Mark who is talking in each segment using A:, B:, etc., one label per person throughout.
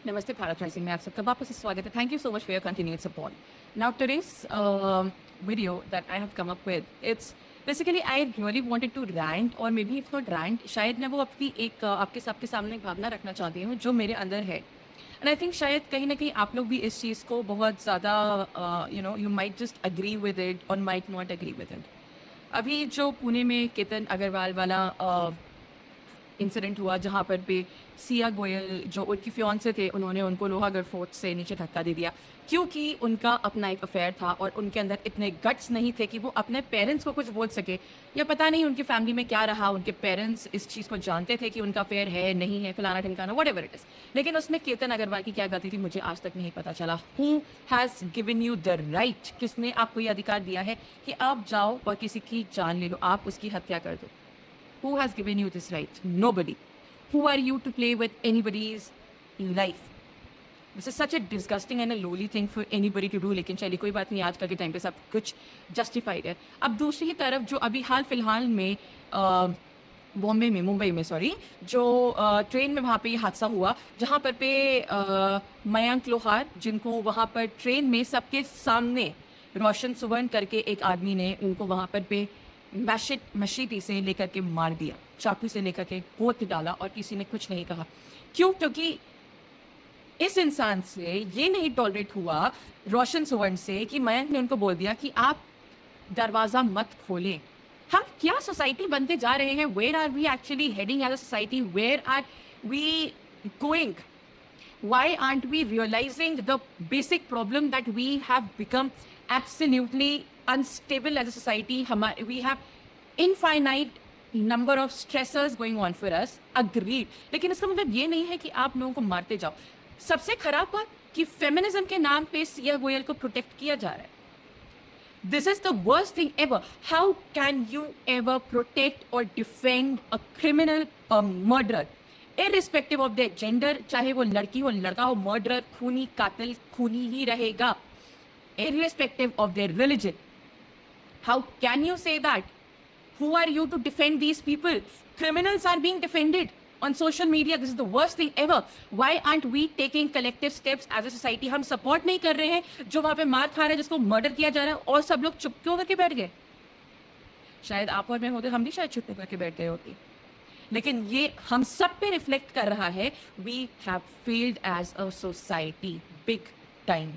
A: Namaste, Bharat Rising में आप सबका वापस से स्वागत है. Thank you so much for your continued support. Now today's video that I have come up with, it's basically I really wanted to rant or maybe if not rant, शायद मैं वो अपनी एक आपके सामने एक भावना रखना चाहती हूँ जो मेरे अंदर है. And I think शायद कहीं ना कहीं आप लोग भी इस चीज़ को बहुत ज़्यादा you might just agree with it or might not agree with it. अभी जो पुणे में केतन अग्रवाल वाला इंसिडेंट हुआ जहाँ पर भी सिया गोयल जो उनकी फियांसे थे उन्होंने उनको लोहागढ़ फोर्ट से नीचे धक्का दे दिया क्योंकि उनका अपना एक अफेयर था और उनके अंदर इतने गट्स नहीं थे कि वो अपने पेरेंट्स को कुछ बोल सके या पता नहीं उनकी फैमिली में क्या रहा, उनके पेरेंट्स इस चीज़ को जानते थे कि उनका अफेयर है नहीं है फलाना ढिमकाना वट एवर इट इज़. लेकिन उसमें केतन अग्रवाल की क्या गलती थी मुझे आज तक नहीं पता चला. Who has given you the right, किसने आपको ये अधिकार दिया है कि आप जाओ और किसी की जान ले लो, आप उसकी हत्या कर दो. Who has given you this right? Nobody. Who are you to play with anybody's life? This is such a disgusting and a lowly thing for anybody to do. लेकिन चलिए कोई बात नहीं, आजकल के टाइम पे सब कुछ जस्टिफाइड है. अब दूसरी की तरफ जो अभी हाल फिलहाल में मुंबई में जो ट्रेन में वहाँ पे ये हादसा हुआ जहाँ पर पे मयंक लोहार जिनको वहाँ पर ट्रेन में सबके सामने रोशन सुवर्ण करके एक आदमी ने उनको वहाँ पर पे मशीटी से लेकर के मार दिया, चाकू से लेकर के गोद डाला और किसी ने कुछ नहीं कहा. क्यों? क्योंकि इस इंसान से ये नहीं टॉलरेट हुआ रोशन सुवर्ण से कि मयंक ने उनको बोल दिया कि आप दरवाज़ा मत खोलें. हम क्या सोसाइटी बनते जा रहे हैं? Where are we actually heading as a society? Where are we going? Why aren't we realizing the basic problem that we have become absolutely unstable as a society? We have infinite number of stressors going on for us. Agreed. लेकिन इसका मतलब ये नहीं है कि आप लोगों को मारते जाओ. सबसे खराब बात कि फेमिनिज्म के नाम पे सिया गोयल को प्रोटेक्ट किया जा रहा है. This is the worst thing ever. How can you ever protect or defend a criminal, a murderer? Irrespective of their gender, चाहे वो लड़की हो लड़का हो, मर्डरर खूनी कातिल खूनी ही रहेगा. Irrespective of their religion. How can you say that? Who are you to defend these people? Criminals are being defended on social media. This is the worst thing ever. Why aren't we taking collective steps as a society? हम support नहीं कर रहे हैं जो वहाँ पे मार खा रहे हैं, जिसको मर्डर किया जा रहा है, और सब लोग चुप क्यों करके बैठ गए? शायद आप और मैं होते हम भी शायद चुप करके बैठ गए होते. लेकिन ये हम सब पे रिफ्लेक्ट कर रहा है. We have failed as a society big time.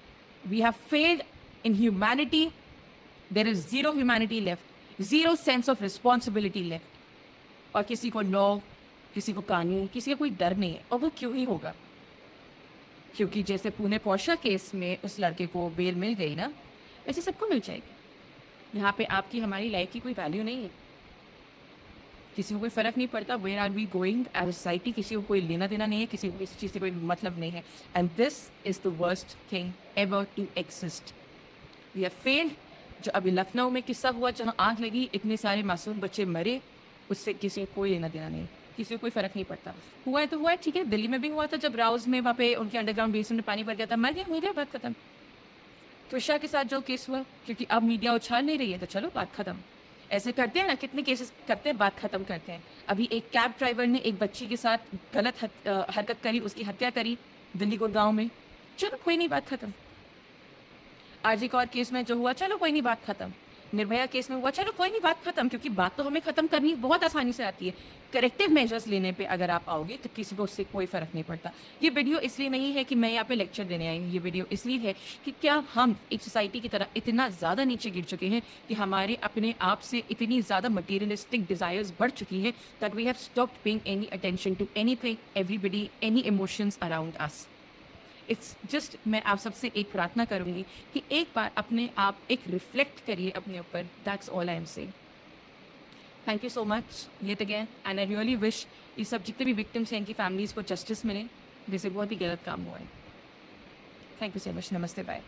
A: We have failed in humanity. There is zero humanity left, zero sense of responsibility left. और किसी को लॉ, किसी को कानून, किसी का कोई डर नहीं है. और वो क्यों ही होगा? क्योंकि जैसे पुणे पोर्शा केस में उस लड़के को बेल मिल गई ना, वैसे सबको मिल जाएगी. यहाँ पे आपकी हमारी लाइफ की कोई वैल्यू नहीं है. किसी को कोई फ़र्क नहीं पड़ता. Where are we going as society? किसी को कोई लेना देना नहीं है, किसी को इस चीज़ से कोई मतलब नहीं है. And this is the worst thing ever to exist. We have failed. जो अभी लखनऊ में किस्सा हुआ जहाँ आग लगी, इतने सारे मासूम बच्चे मरे, उससे किसी को कोई लेना देना नहीं, किसी को कोई फ़र्क नहीं पड़ता. हुआ है तो हुआ है, ठीक है. दिल्ली में भी हुआ था जब राउज में वहाँ पे उनके अंडरग्राउंड बेसमेंट में पानी भर गया था, मर गया, हो गया, बात खत्म. त्रिशा के साथ जो केस हुआ, क्योंकि अब मीडिया उछाल नहीं रही है तो चलो बात खत्म. ऐसे करते हैं ना, कितने केसेस करते हैं, बात खत्म करते हैं. अभी एक कैब ड्राइवर ने एक बच्ची के साथ गलत हरकत करी, उसकी हत्या करी दिल्ली गुड़गांव में, चलो कोई नहीं, बात खत्म. आरजी कौर केस में जो हुआ, चलो कोई नहीं, बात खत्म. निर्भया केस में हुआ, चलो कोई नहीं, बात खत्म. क्योंकि बात तो हमें खत्म करनी बहुत आसानी से आती है. करेक्टिव मेजर्स लेने पे अगर आप आओगे तो किसी को उससे कोई फ़र्क नहीं पड़ता. ये वीडियो इसलिए नहीं है कि मैं यहाँ पे लेक्चर देने आई हूँ. ये वीडियो इसलिए है कि क्या हम एक सोसाइटी की तरह इतना ज़्यादा नीचे गिर चुके हैं कि हमारे अपने आप से इतनी ज़्यादा मटीरियलिस्टिक डिज़ायर्स बढ़ चुकी है that we have stopped paying any attention to anything, everybody, any emotions around us. It's just मैं आप सबसे एक प्रार्थना करूँगी कि एक बार अपने आप एक रिफ्लेक्ट करिए अपने ऊपर. That's all I am saying. Thank you so much yet again. And I really wish ये सब जितने भी विक्टिम्स हैं इनकी फैमिलीज़ को जस्टिस मिले, जिससे बहुत ही गलत काम हुआ है. Thank you so much. नमस्ते, बाय.